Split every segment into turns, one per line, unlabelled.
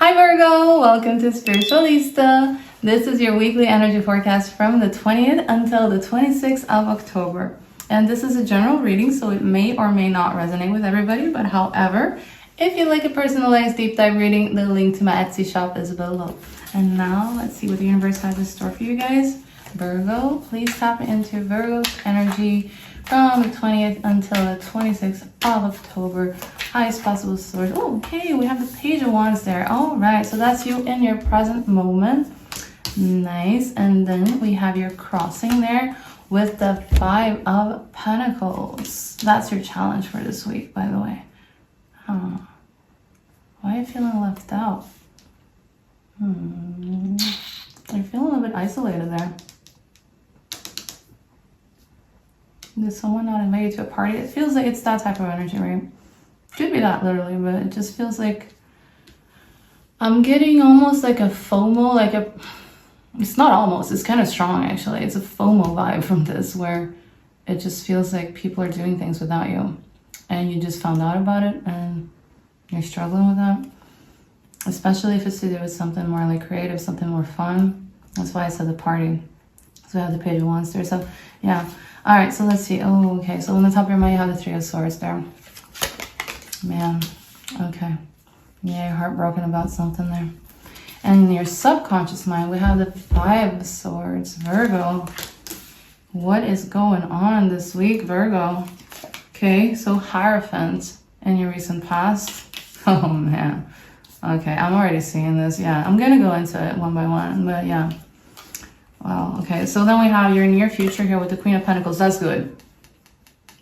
Hi Virgo, welcome to Spiritualista. This is your weekly energy forecast from the 20th until the 26th of October. And this is a general reading, so it may or may not resonate with everybody, but however, if you'd like a personalized deep dive reading, the link to my Etsy shop is below. And now let's see what the universe has in store for you guys. Virgo, please tap into Virgo's energy from the 20th until the 26th of October. Highest possible source. Oh, okay, we have the Page of Wands there. All right, so that's you in your present moment. Nice. And then we have your crossing there with the Five of Pentacles. That's your challenge for this week, by the way. Huh. Why are you feeling left out? You're feeling a little bit isolated there. Did someone not invite you to a party? It feels like it's that type of energy, right? Could be that literally, but it just feels like I'm getting almost like a FOMO, it's not almost, it's kind of strong actually. It's a FOMO vibe from this where it just feels like people are doing things without you and you just found out about it and you're struggling with that. Especially if it's to do with something more like creative, something more fun. That's why I said the party. So we have the Page of Wands there. So yeah. All right, so let's see. Oh, okay. So on the top of your mind, you have the Three of Swords there. Man, okay. Yeah, you're heartbroken about something there. And in your subconscious mind, we have the Five of Swords. Virgo, what is going on this week, Virgo? Okay, so Hierophant in your recent past. Oh, man. Okay, I'm already seeing this. Yeah, I'm going to go into it one by one, but yeah. Wow, okay, so then we have your near future here with the Queen of Pentacles. That's good.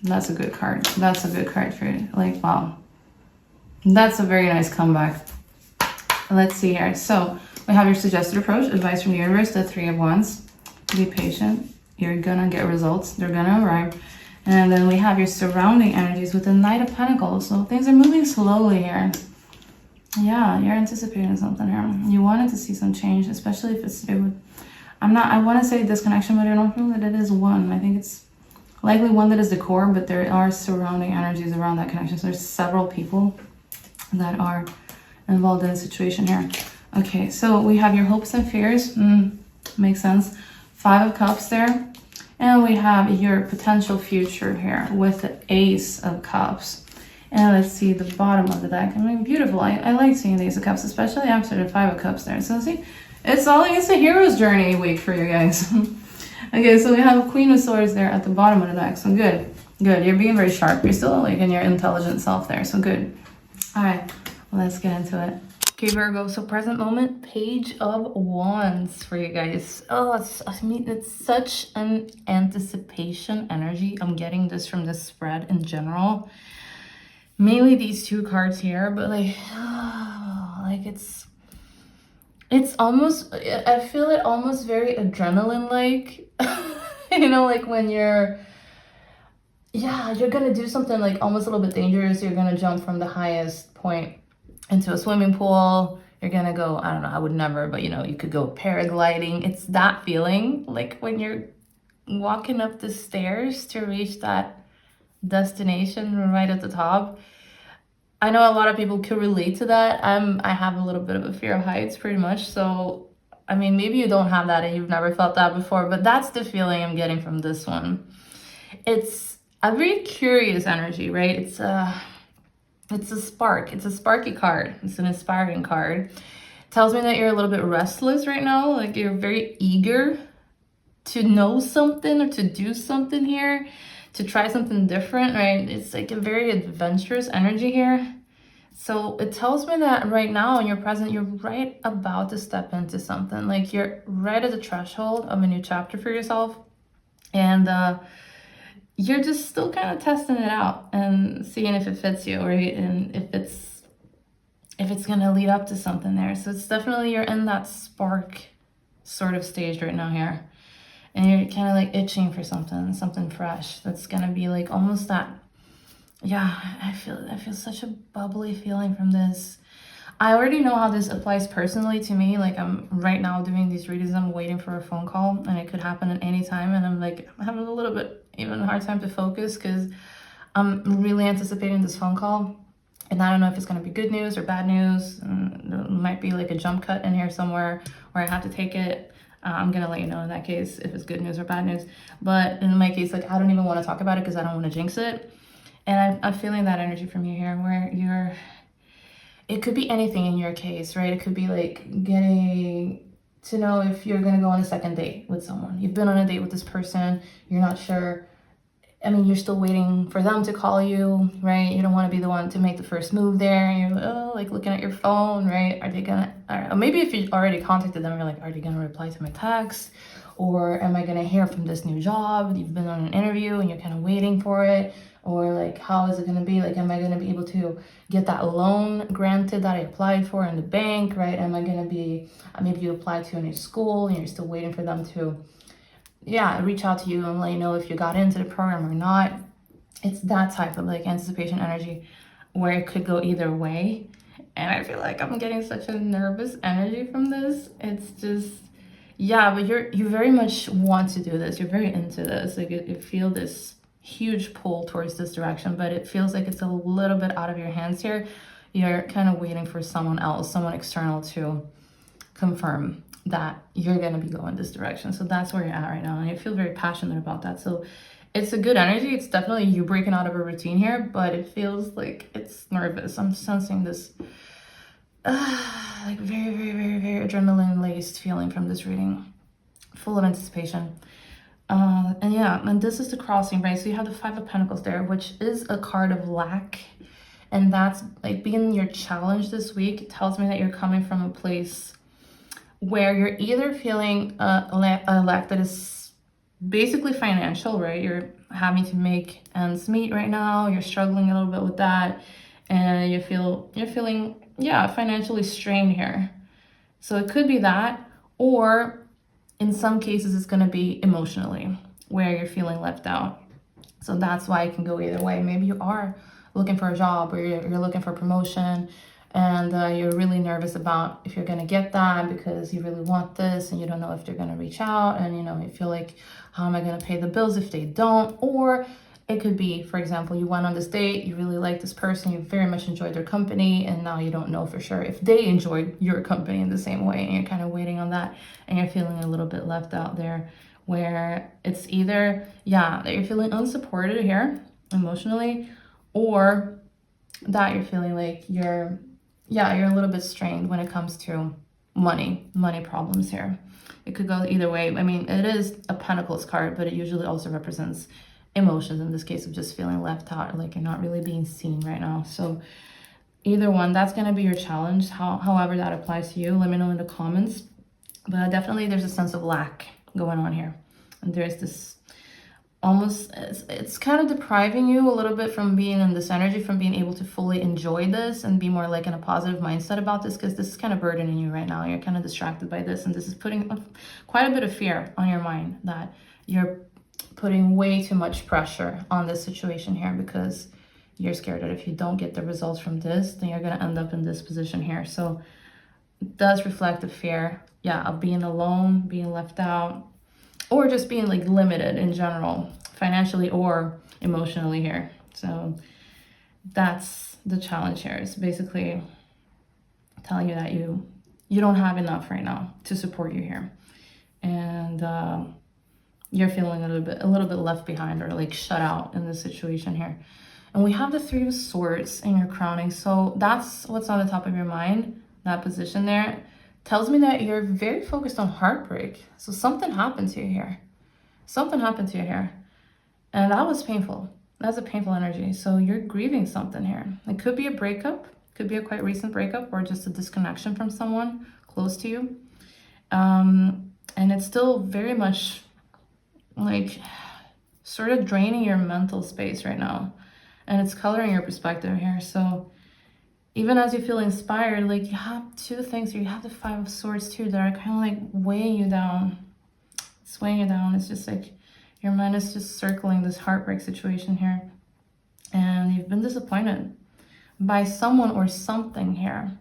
That's a good card. That's a good card for you. Like, wow. That's a very nice comeback. Let's see here. So we have your suggested approach, advice from the universe, the Three of Wands. Be patient. You're gonna get results. They're gonna arrive. And then we have your surrounding energies with the Knight of Pentacles. So things are moving slowly here. Yeah, you're anticipating something here. You wanted to see some change, especially if it's to do with, I want to say disconnection, but I don't feel that it is one. I think it's likely one that is the core, but there are surrounding energies around that connection. So there's several people that are involved in the situation here. Okay, so we have your hopes and fears. Makes sense. Five of Cups there. And we have your potential future here with the Ace of Cups. And let's see the bottom of the deck. I mean, beautiful. I like seeing the Ace of Cups, especially after the Five of Cups there. So see, it's a hero's journey week for you guys. Okay, so we have a Queen of Swords there at the bottom of the deck. So good. You're being very sharp. You're still like in your intelligent self there. So good. All right, let's get into it. Okay, Virgo. So present moment, Page of Wands for you guys. Oh, it's such an anticipation energy. I'm getting this from the spread in general. Mainly these two cards here, but it's almost, I feel it almost very adrenaline-like, like when you're gonna do something like almost a little bit dangerous. You're gonna jump from the highest point into a swimming pool. You're gonna go, I don't know, I would never, but you could go paragliding. It's that feeling, like when you're walking up the stairs to reach that destination right at the top. I know a lot of people could relate to that. I have a little bit of a fear of heights pretty much. So, I mean, maybe you don't have that and you've never felt that before, but that's the feeling I'm getting from this one. It's a very curious energy, right? It's a spark. It's a sparky card. It's an inspiring card. It tells me that you're a little bit restless right now. Like you're very eager to know something or to do something here, to try something different, right? It's like a very adventurous energy here. So it tells me that right now in your present, you're right about to step into something. Like you're right at the threshold of a new chapter for yourself. And you're just still kind of testing it out and seeing if it fits you, right? And if it's gonna lead up to something there. So it's definitely, you're in that spark sort of stage right now here. And you're kind of like itching for something fresh. That's gonna be like almost that. Yeah, I feel such a bubbly feeling from this. I already know how this applies personally to me. Like I'm right now doing these readings, I'm waiting for a phone call and it could happen at any time. And I'm having a little bit even hard time to focus because I'm really anticipating this phone call. And I don't know if it's going to be good news or bad news. There might be like a jump cut in here somewhere where I have to take it. I'm going to let you know in that case if it's good news or bad news. But in my case, like, I don't even want to talk about it because I don't want to jinx it. And I'm feeling that energy from you here where it could be anything in your case, right? It could be like getting to know if you're going to go on a second date with someone. You've been on a date with this person. You're not sure. I mean, you're still waiting for them to call you, right? You don't want to be the one to make the first move there. You're like looking at your phone, right? Are they gonna, or maybe if you already contacted them, you're like, are they gonna reply to my text? Or am I gonna hear from this new job? You've been on an interview and you're kind of waiting for it. Or like, how is it gonna be? Like, am I gonna be able to get that loan granted that I applied for in the bank, right? Am I gonna be, maybe you applied to a new school and you're still waiting for them to reach out to you and let you know if you got into the program or not. It's that type of like anticipation energy where it could go either way. And I feel like I'm getting such a nervous energy from this. It's just, but you very much want to do this. You're very into this. Like you feel this huge pull towards this direction, but it feels like it's a little bit out of your hands here. You're kind of waiting for someone else, someone external to confirm that you're going to be going this direction. So that's where you're at right now. And I feel very passionate about that. So it's a good energy. It's definitely you breaking out of a routine here, but it feels like it's nervous. I'm sensing this like very, very, very, very adrenaline laced feeling from this reading, full of anticipation. And this is the crossing, right? So you have the Five of Pentacles there, which is a card of lack. And that's like being your challenge this week. It tells me that you're coming from a place where you're either feeling a lack that is basically financial, right? You're having to make ends meet right now. You're struggling a little bit with that, and you're feeling financially strained here. So it could be that, or in some cases it's going to be emotionally where you're feeling left out. So that's why it can go either way. Maybe you are looking for a job, or you're looking for promotion, and you're really nervous about if you're going to get that because you really want this and you don't know if they're going to reach out, and you feel like, how am I going to pay the bills if they don't? Or it could be, for example, you went on this date, you really like this person, you very much enjoyed their company, and now you don't know for sure if they enjoyed your company in the same way, and you're kind of waiting on that, and you're feeling a little bit left out there, where it's either that you're feeling unsupported here emotionally, or that you're feeling like you're a little bit strained when it comes to money problems here. It could go either way. I mean, it is a Pentacles card, but it usually also represents emotions, in this case of just feeling left out, or like you're not really being seen right now. So either one, that's going to be your challenge. However that applies to you, let me know in the comments. But definitely there's a sense of lack going on here. And there's this almost, it's kind of depriving you a little bit from being in this energy, from being able to fully enjoy this and be more like in a positive mindset about this, because this is kind of burdening you right now. You're kind of distracted by this, and this is putting quite a bit of fear on your mind, that you're putting way too much pressure on this situation here, because you're scared that if you don't get the results from this, then you're going to end up in this position here. So it does reflect the fear, of being alone, being left out, or just being like limited in general, financially or emotionally here. So that's the challenge here. It's basically telling you that you don't have enough right now to support you here. And you're feeling a little bit left behind, or like shut out in this situation here. And we have the Three of Swords in your crowning. So that's what's on the top of your mind. That position there tells me that you're very focused on heartbreak. So something happened to you here. And that was painful. That's a painful energy. So you're grieving something here. It could be a breakup, could be a quite recent breakup, or just a disconnection from someone close to you. And it's still very much like sort of draining your mental space right now. And it's coloring your perspective here. So even as you feel inspired, like you have two things here. You have the Five of Swords too that are kind of like weighing you down. It's weighing you down. It's just like your mind is just circling this heartbreak situation here. And you've been disappointed by someone or something here.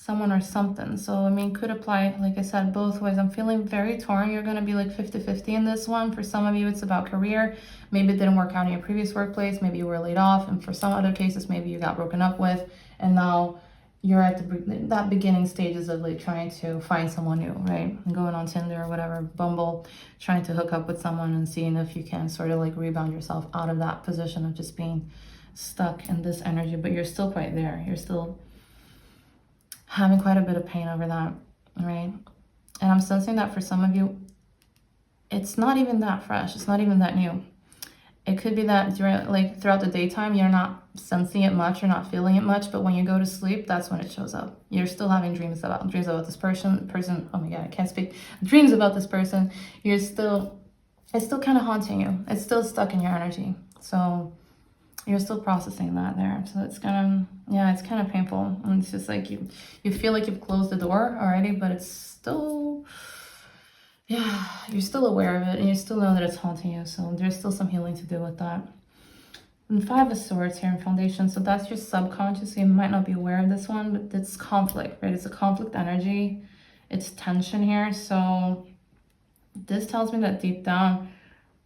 someone or something. So, I mean, could apply, like I said, both ways. I'm feeling very torn. You're going to be like 50-50 in this one. For some of you, it's about career. Maybe it didn't work out in your previous workplace. Maybe you were laid off. And for some other cases, maybe you got broken up with. And now you're at that beginning stages of like trying to find someone new, right? And going on Tinder or whatever, Bumble, trying to hook up with someone and seeing if you can sort of like rebound yourself out of that position of just being stuck in this energy. But you're still quite there. You're still having quite a bit of pain over that, right? And I'm sensing that for some of you, it's not even that fresh. It's not even that new. It could be that during, like throughout the daytime, you're not sensing it much, you're not feeling it much, but when you go to sleep, that's when it shows up. You're still having dreams about this person. Oh my God, I can't speak. Dreams about this person. It's still kind of haunting you. It's still stuck in your energy. So you're still processing that there. So it's kind of, yeah, it's kind of painful. And it's just like you feel like you've closed the door already, but it's still, yeah, you're still aware of it and you still know that it's haunting you. So there's still some healing to do with that. And 5 of Swords here in Foundation. So that's your subconscious. So you might not be aware of this one, but it's conflict, right? It's a conflict energy. It's tension here. So this tells me that deep down,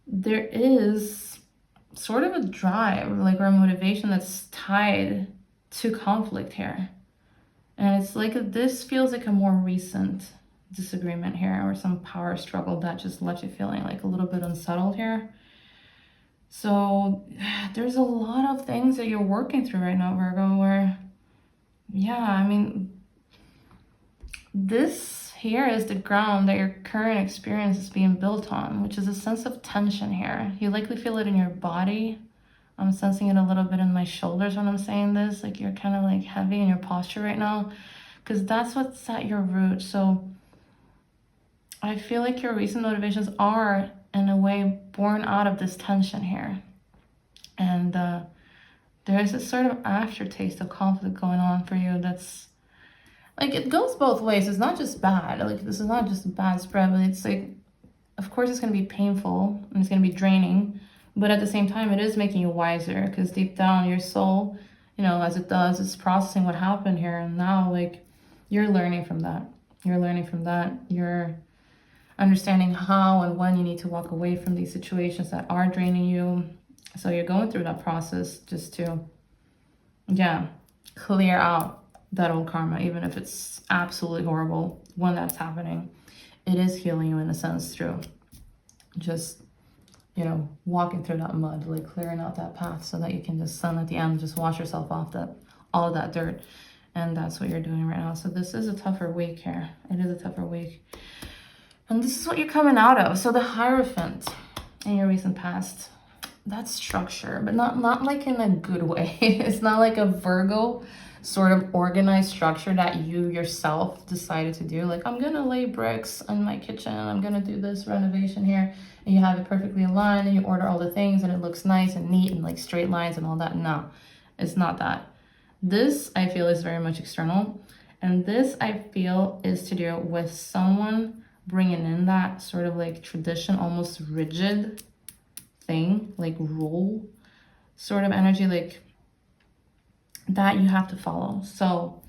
there is sort of a drive, like, or a motivation that's tied to conflict here. And it's like, this feels like a more recent disagreement here, or some power struggle that just left you feeling like a little bit unsettled here. So there's a lot of things that you're working through right now, Virgo, where, yeah, I mean, this here is the ground that your current experience is being built on, which is a sense of tension here. You likely feel it in your body. I'm sensing it a little bit in my shoulders when I'm saying this, like you're kind of like heavy in your posture right now, because that's what's at your root. So I feel like your recent motivations are, in a way, born out of this tension here. And there's a sort of aftertaste of conflict going on for you that's, like, it goes both ways. It's not just bad. Like, this is not just a bad spread, but it's like, of course it's going to be painful and it's going to be draining, but at the same time, it is making you wiser, because deep down your soul, you know, as it does, it's processing what happened here. And now, like, you're learning from that. You're learning from that. You're understanding how and when you need to walk away from these situations that are draining you. So you're going through that process just to, yeah, clear out that old karma, even if it's absolutely horrible when that's happening. It is healing you in a sense through just, you know, walking through that mud, like clearing out that path so that you can just then at the end just wash yourself off that, all of that dirt. And that's what you're doing right now. So this is a tougher week here. It is a tougher week. And this is what you're coming out of. So the Hierophant in your recent past, that's structure, but not like in a good way. It's not like a Virgo sort of organized structure that you yourself decided to do. Like, I'm gonna lay bricks in my kitchen, I'm gonna do this renovation here, and you have it perfectly aligned and you order all the things and it looks nice and neat and like straight lines and all that. No, it's not that. This, I feel, is very much external. And this, I feel, is to do with someone bringing in that sort of like tradition, almost rigid thing, like rule sort of energy, like that you have to follow. So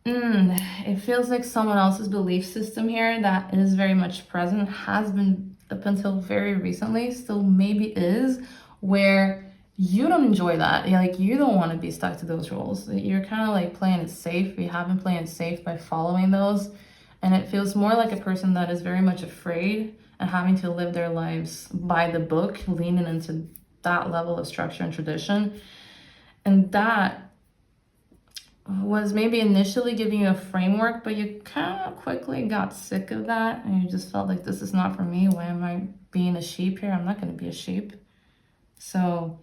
it feels like someone else's belief system here that is very much present, has been up until very recently, still maybe is, where you don't enjoy that. Like, you don't want to be stuck to those rules. You're kind of like playing it safe. You have been playing it safe by following those. And it feels more like a person that is very much afraid and having to live their lives by the book, leaning into that level of structure and tradition. And that was maybe initially giving you a framework, but you kind of quickly got sick of that. And you just felt like, this is not for me. Why am I being a sheep here? I'm not going to be a sheep. So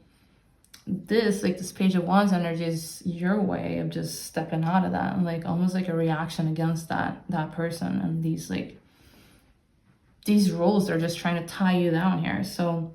this, like this Page of Wands energy, is your way of just stepping out of that, and like almost like a reaction against that person and these rules are just trying to tie you down here. So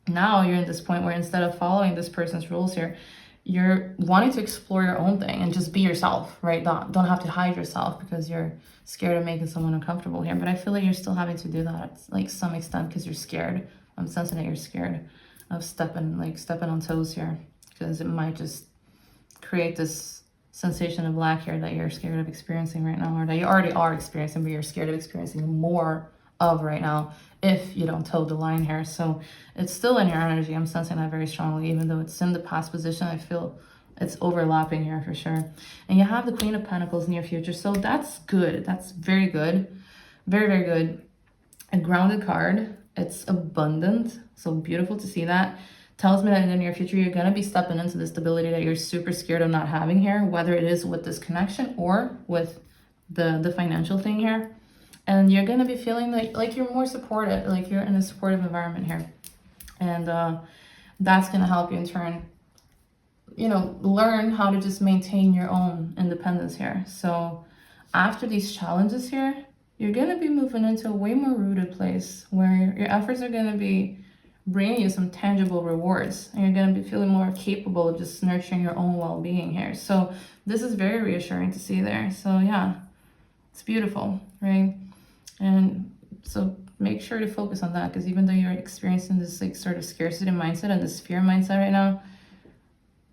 now you're in this point where instead of following this person's rules here, you're wanting to explore your own thing and just be yourself, right? Don't have to hide yourself because you're scared of making someone uncomfortable here. But I feel like you're still having to do that, like, some extent, because you're scared. I'm sensing that you're scared of stepping on toes here, because it might just create this sensation of lack here that you're scared of experiencing right now, or that you already are experiencing, but you're scared of experiencing more of right now if you don't toe the line here. So it's still in your energy. I'm sensing that very strongly, even though it's in the past position. I feel it's overlapping here for sure. And you have the Queen of Pentacles near future. So that's good. That's very good. Very, very good. A grounded card. It's abundant. So beautiful to see that. Tells me that in the near future, you're going to be stepping into the stability that you're super scared of not having here, whether it is with this connection or with the financial thing here. And you're going to be feeling like you're more supported, like you're in a supportive environment here. And that's going to help you in turn, you know, learn how to just maintain your own independence here. So after these challenges here, you're going to be moving into a way more rooted place where your efforts are going to be bringing you some tangible rewards, and you're going to be feeling more capable of just nurturing your own well-being here. So this is very reassuring to see there. So yeah, it's beautiful, right? And so make sure to focus on that, because even though you're experiencing this like sort of scarcity mindset and this fear mindset right now,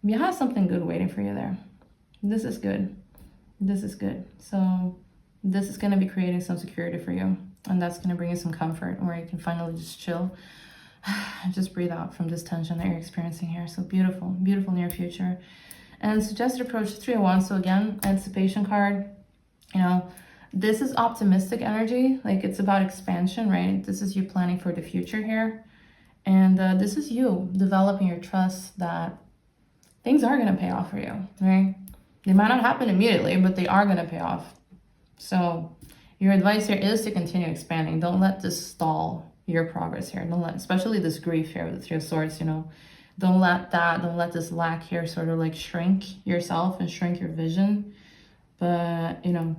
you have something good waiting for you there. This is good. This is good. So this is going to be creating some security for you, and that's going to bring you some comfort where you can finally just chill. Just breathe out from this tension that you're experiencing here. So beautiful, beautiful near future. And suggested approach 3 of Wands. So again, anticipation card. You know, this is optimistic energy. Like it's about expansion, right? This is you planning for the future here. And this is you developing your trust that things are going to pay off for you, right? They might not happen immediately, but they are going to pay off. So your advice here is to continue expanding. Don't let this stall your progress here. Don't let, especially this grief here with the 3 of Swords, you know, don't let this lack here sort of like shrink yourself and shrink your vision. But, you know,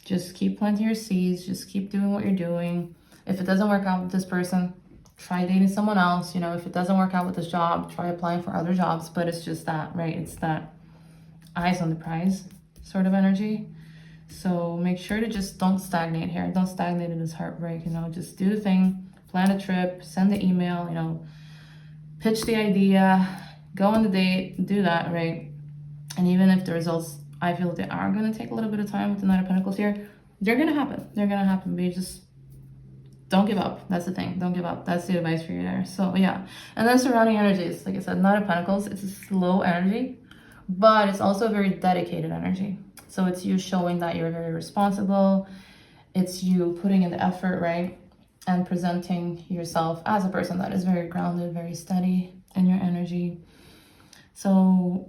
just keep planting your seeds, just keep doing what you're doing. If it doesn't work out with this person, try dating someone else. You know, if it doesn't work out with this job, try applying for other jobs. But it's just that, right? It's that eyes on the prize sort of energy. So make sure to just don't stagnate here. Don't stagnate in this heartbreak, you know, just do the thing. Plan a trip, send the email, you know, pitch the idea, go on the date, do that, right? And even if the results, I feel they are going to take a little bit of time with the Knight of Pentacles here, they're going to happen. They're going to happen. But you just don't give up. That's the thing. Don't give up. That's the advice for you there. So yeah. And then surrounding energies, like I said, Knight of Pentacles, it's a slow energy, but it's also a very dedicated energy. So it's you showing that you're very responsible. It's you putting in the effort, right? And presenting yourself as a person that is very grounded, very steady in your energy. So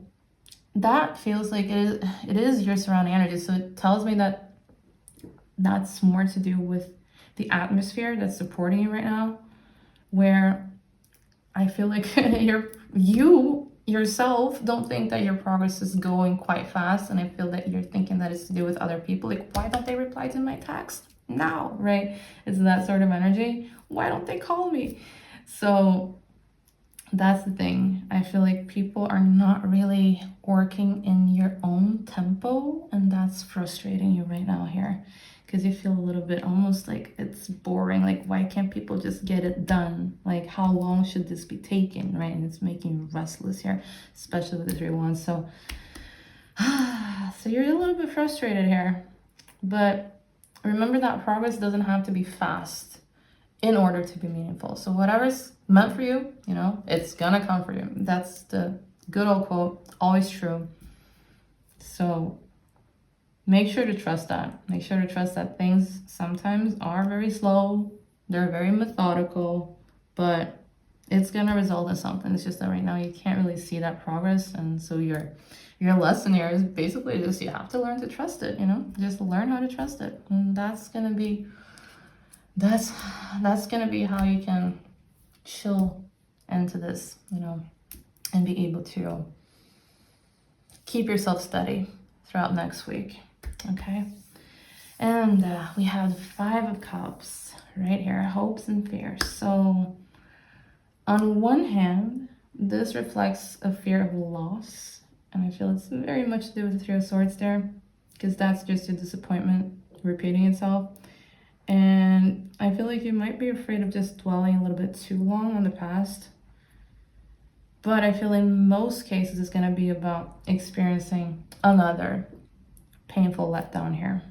that feels like it is your surrounding energy. So it tells me that that's more to do with the atmosphere that's supporting you right now, where I feel like you yourself don't think that your progress is going quite fast. And I feel that you're thinking that it's to do with other people. Like, why don't they reply to my text now, right? It's that sort of energy. Why don't they call me? So that's the thing. I feel like people are not really working in your own tempo, and that's frustrating you right now here, because you feel a little bit almost like it's boring. Like, why can't people just get it done? Like, how long should this be taking, right? And it's making you restless here, especially with the 3 of Wands. So you're a little bit frustrated here, but remember that progress doesn't have to be fast in order to be meaningful. So whatever's meant for you, you know, it's gonna come for you. That's the good old quote, always true. So make sure to trust that. Make sure to trust that things sometimes are very slow. They're very methodical, but it's gonna result in something. It's just that right now you can't really see that progress. And so your lesson here is basically just you have to learn to trust it, you know, just learn how to trust it. And that's gonna be how you can chill into this, you know, and be able to keep yourself steady throughout next week. Okay. And we have the 5 of Cups right here, hopes and fears. So on one hand, this reflects a fear of loss, and I feel it's very much to do with the 3 of Swords there, because that's just a disappointment repeating itself. And I feel like you might be afraid of just dwelling a little bit too long on the past. But I feel in most cases it's going to be about experiencing another painful letdown here.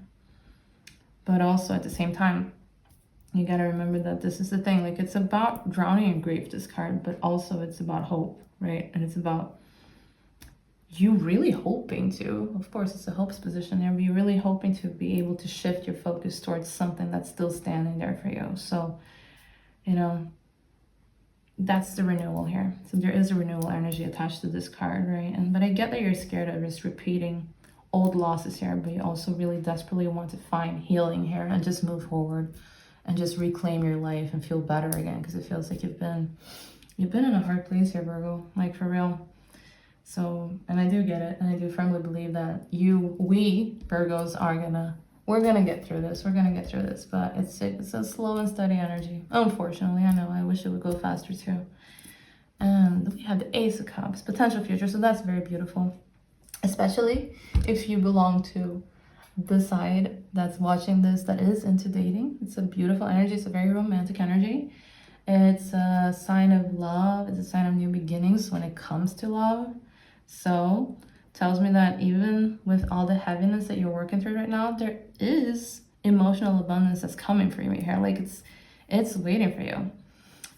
But also at the same time, you got to remember that this is the thing. Like, it's about drowning in grief, this card, but also it's about hope, right? And it's about you really hoping to, of course, it's a hopes position there, but you're really hoping to be able to shift your focus towards something that's still standing there for you. So, you know, that's the renewal here. So there is a renewal energy attached to this card, right? But I get that you're scared of just repeating old losses here, but you also really desperately want to find healing here and just move forward and just reclaim your life and feel better again, because it feels like you've been in a hard place here, Virgo, like for real. So, and I do get it, and I do firmly believe that we Virgos we're gonna get through this. We're gonna get through this, but it's a slow and steady energy. Unfortunately, I know. I wish it would go faster too. And we have the Ace of Cups, potential future. So that's very beautiful, especially if you belong to the side that's watching this that is into dating. It's a beautiful energy. It's a very romantic energy. It's a sign of love. It's a sign of new beginnings when it comes to love. So tells me that even with all the heaviness that you're working through right now, there is emotional abundance that's coming for you right here. Like, it's waiting for you.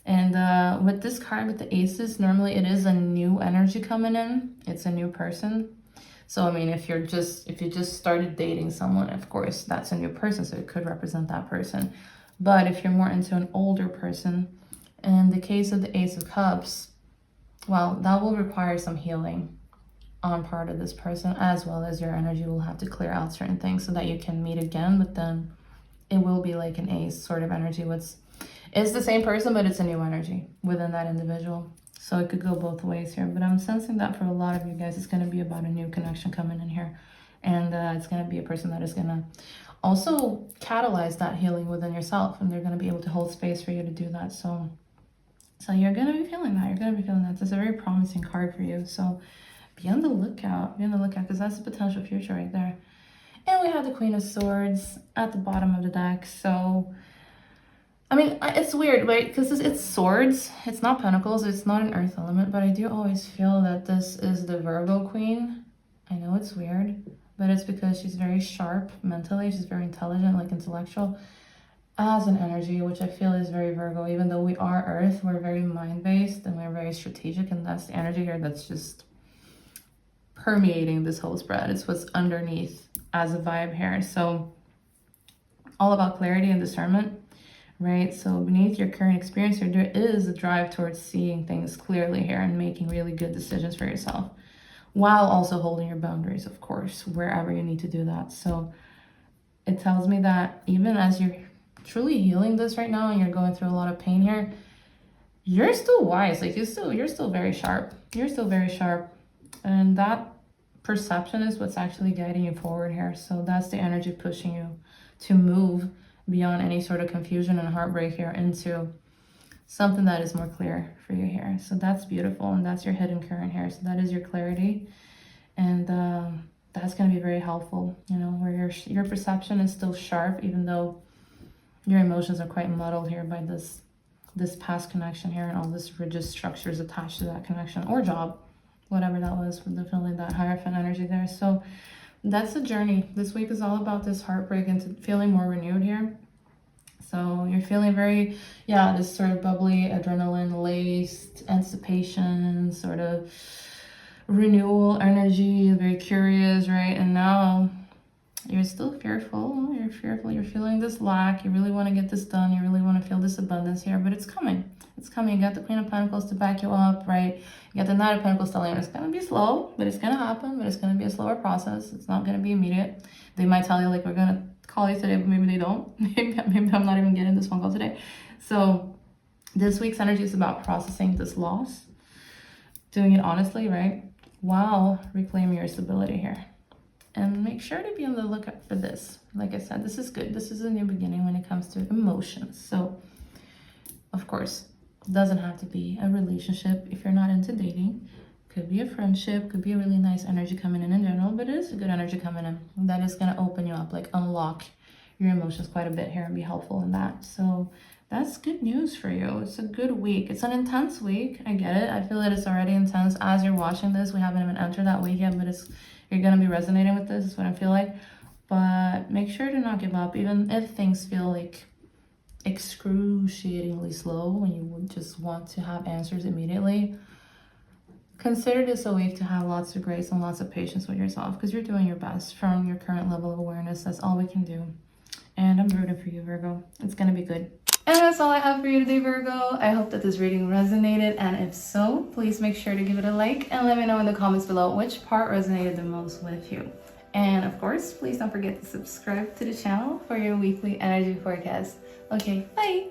And with this card, with the aces, normally it is a new energy coming in. It's a new person. So I mean, if you just started dating someone, of course that's a new person, so it could represent that person. But if you're more into an older person, in the case of the Ace of Cups, well, that will require some healing on part of this person, as well as your energy will have to clear out certain things so that you can meet again. But then it will be like an ace sort of energy. It's the same person, but it's a new energy within that individual. So it could go both ways here. But I'm sensing that for a lot of you guys, it's going to be about a new connection coming in here. And it's going to be a person that is going to also catalyze that healing within yourself. And they're going to be able to hold space for you to do that. So you're going to be feeling that. You're going to be feeling that. It's a very promising card for you. So be on the lookout, because that's the potential future right there. And we have the Queen of Swords at the bottom of the deck. So, I mean, it's weird, right? Because it's swords. It's not pentacles. It's not an earth element. But I do always feel that this is the Virgo Queen. I know it's weird, but it's because she's very sharp mentally. She's very intelligent, like intellectual, as an energy, which I feel is very Virgo. Even though we are earth, we're very mind-based and we're very strategic. And that's the energy here that's just permeating this whole spread. It's what's underneath as a vibe here. So all about clarity and discernment, right? So beneath your current experience here, there is a drive towards seeing things clearly here and making really good decisions for yourself, while also holding your boundaries, of course, wherever you need to do that. So it tells me that even as you're truly healing this right now and you're going through a lot of pain here, you're still wise. Like, you're still very sharp. You're still very sharp. And that perception is what's actually guiding you forward here. So that's the energy pushing you to move beyond any sort of confusion and heartbreak here into something that is more clear for you here. So that's beautiful. And that's your hidden current here. So that is your clarity. And that's going to be very helpful, where your perception is still sharp, even though your emotions are quite muddled here by this past connection here and all this rigid structures attached to that connection or job. Whatever that was, definitely that Hierophant energy there. So that's the journey. This week is all about this heartbreak and feeling more renewed here. So you're feeling very, this sort of bubbly, adrenaline-laced anticipation, sort of renewal energy, very curious, right? And now you're still fearful. You're fearful. You're feeling this lack. You really want to get this done. You really want to feel this abundance here, but it's coming. It's coming. You got the Queen of Pentacles to back you up, right? You got the Knight of Pentacles telling you it's going to be slow, but it's going to happen, but it's going to be a slower process. It's not going to be immediate. They might tell you, like, we're going to call you today, but maybe they don't. Maybe I'm not even getting this phone call today. So this week's energy is about processing this loss, doing it honestly, right? While reclaiming your stability here. And make sure to be on the lookout for this. Like I said, this is good. This is a new beginning when it comes to emotions. So, of course, it doesn't have to be a relationship if you're not into dating. Could be a friendship, could be a really nice energy coming in general, but it is a good energy coming in. That is going to open you up, like unlock your emotions quite a bit here and be helpful in that. So That's good news for you. It's a good week. It's an intense week. I get it. I feel that it's already intense as you're watching this. We haven't even entered that week yet, but you're gonna be resonating with this, is what I feel like. But make sure to not give up, even if things feel like excruciatingly slow when you would just want to have answers immediately. Consider this a week to have lots of grace and lots of patience with yourself, because you're doing your best from your current level of awareness. That's all we can do. And I'm rooting for you, Virgo. It's gonna be good. And that's all I have for you today, Virgo. I hope that this reading resonated, and if so, please make sure to give it a like and let me know in the comments below which part resonated the most with you. And of course, please don't forget to subscribe to the channel for your weekly energy forecast. Okay, bye!